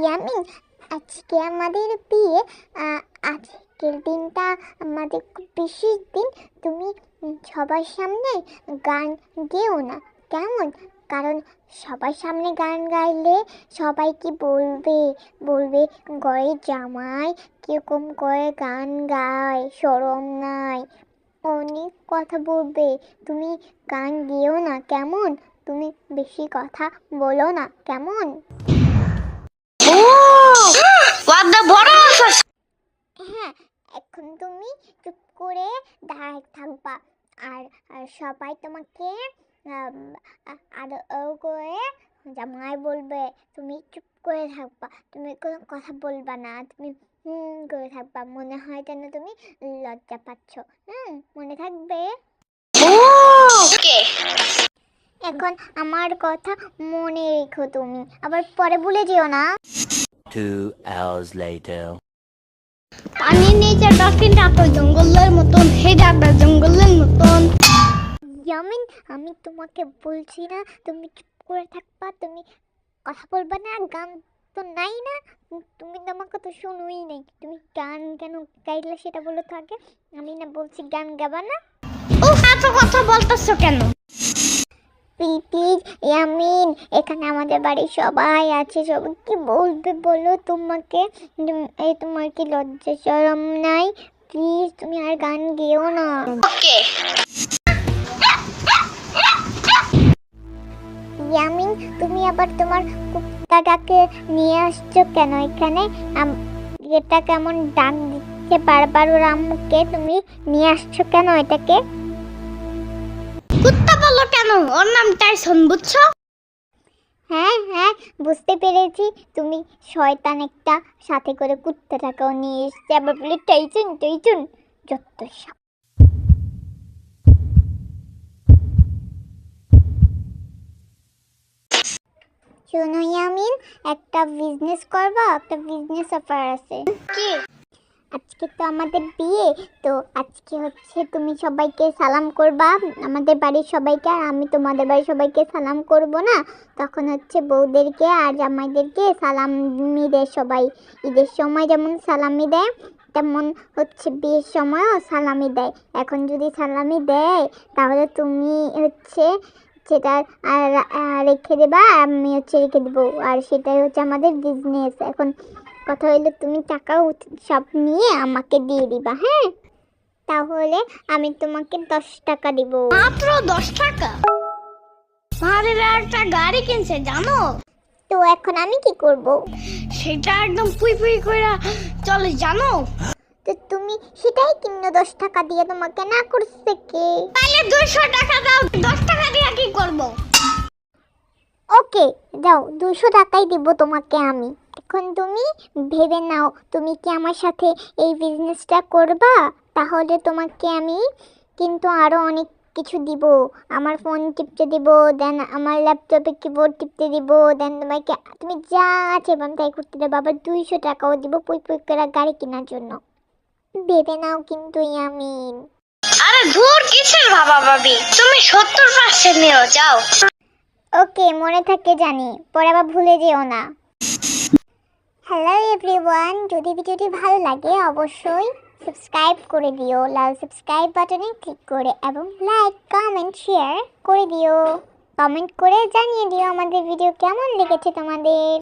ইয়ামিন, আজকে আমাদের বিয়ে। আজকের দিনটা আমাদের খুব বিশেষ দিন। তুমি সবার সামনে গান গেও না, কেমন? কারণ সবার সামনে গান গাইলে সবাই কি বলবে, বলবে ঘরের জামাই কিরকম করে গান গায়, শরম নাই, অনেক কথা বলবে। তুমি গান গেও না, কেমন? তুমি বেশি কথা বলো না, কেমন? হ্যাঁ, এখন তুমি চুপ করে দাঁড়ায় থাকবা। আর সবাই তোমাকে আদর করে জামাই বলবে, তুমি চুপ করে থাকবা, তুমি কোনো কথা বলবা না, তুমি করে থাকবা, মনে হয় যেন তুমি লজ্জা পাচ্ছ। মনে থাকবে? এখন আমার কথা মনে রেখো, তুমি আবার পরে ভুলে যেও না। 2 hours later. পানির নিচে ডলফিনটা তো জঙ্গলের মতন, হে ডাকবে জঙ্গলের মতন। ইয়ামিন, আমি তোমাকে বলছি না তুমি চুপ করে থাকবা, তুমি কথা বলবা না, গান তো নাই না, তুমি তো আমার কথা শুনোই নাই। তুমি গান কেন গাইলে সেটা বলো তো আগে। আমি না বলছি গান গাবা না। ও এত কথা বলতেছো কেন? প্লিজ ইয়ামিন, এখানে আমাদের বাড়ির সবাই আছে, সবাই কি বলবে বলো তোমাকে? এই তোমার কি লজ্জা শরম নাই? প্লিজ তুমি আর গান গেও না। ওকে। ইয়ামিন, তুমি আবার তোমার কুত্তাটাকে নিয়ে আসছো কেন এখানে? এটা কেমন ডাক দিচ্ছে বারবার ওর আম্মুকে, তুমি নিয়ে আসছো কেন এটাকে? কুত্তা বলো কেন? ওর নাম টাইসন, বুঝছো? হ্যাঁ হ্যাঁ, বুঝতে পেরেছি, তুমি শয়তান একটা, সাথে করে কুত্তাটাকেও নিয়ে এসছে, আবার বলে টাইসন টাইসন, যত সব। শোনো ইয়ামিন, একটা বিজনেস করবা, একটা বিজনেস অফার আছে। কি? আজকে তো আমাদের বিয়ে, তো আজকে হচ্ছে তুমি সবাইকে সালাম করবা, আমাদের বাড়ির সবাইকে, আর আমি তোমাদের বাড়ির সবাইকে সালাম করব না, তখন হচ্ছে বউদেরকে আর জামাইদেরকে সালামি দেয় সবাই। ঈদের সময় যেমন সালামি দেয়, তেমন হচ্ছে বিয়ের সময়ও সালামি দেয়। এখন যদি সালামি দেয় তাহলে তুমি হচ্ছে সেটা রেখে দেবা, আমি হচ্ছে রেখে দেবো, আর সেটাই হচ্ছে আমাদের বিজনেস। এখন কথা হইলো তুমি টাকা সব নিয়ে আমাকে দিয়ে দিবা, হ্যাঁ? তাহলে আমি তোমাকে 10 টাকা দিব। মাত্র 10 টাকা? মারে একটা গাড়ি কিনছে জানো? তো এখন আমি কি করব? সেটা একদম পুই পুই কইরা চলে জানো? তো তুমি সেটাই কিনো 10 টাকা দিয়ে, তোমাকে না করছে কে? তাহলে 200 টাকা দাও, 10 টাকা দিয়ে কি করব? ওকে, দাও, 200 টাকাই দিব তোমাকে আমি। এখন তুমি ভেবে নাও, তুমি কি আমার সাথে এই বিজনেসটা করবা? তাহলে তোমাকে আমি কিন্তু আরো অনেক কিছু দিব। আমার ফোন টিপতে দিব, দেন আমার ল্যাপটপে কিবোর্ড টিপতে দিব, দেন তোমাকে তুমি যা আছে তাই করতে দেবো, আবার 200 টাকাও দিব পুই পুই করে গাড়ি কেনার জন্য। ভেবে নাও কিন্তু ইয়ামিন। আরে দূর কিসের বাবা ভাবি, তুমি 70% নিও যাও। ওকে, মনে থাকে জানি, পরে আবার ভুলে যেও না। হ্যালো এভরিওয়ান, যদি ভিডিওটি ভালো লাগে অবশ্যই সাবস্ক্রাইব করে দিও, লাল সাবস্ক্রাইব বাটনে ক্লিক করে, এবং লাইক কমেন্ট শেয়ার করে দিও। কমেন্ট করে জানিয়ে দিও আমাদের ভিডিও কেমন লেগেছে তোমাদের।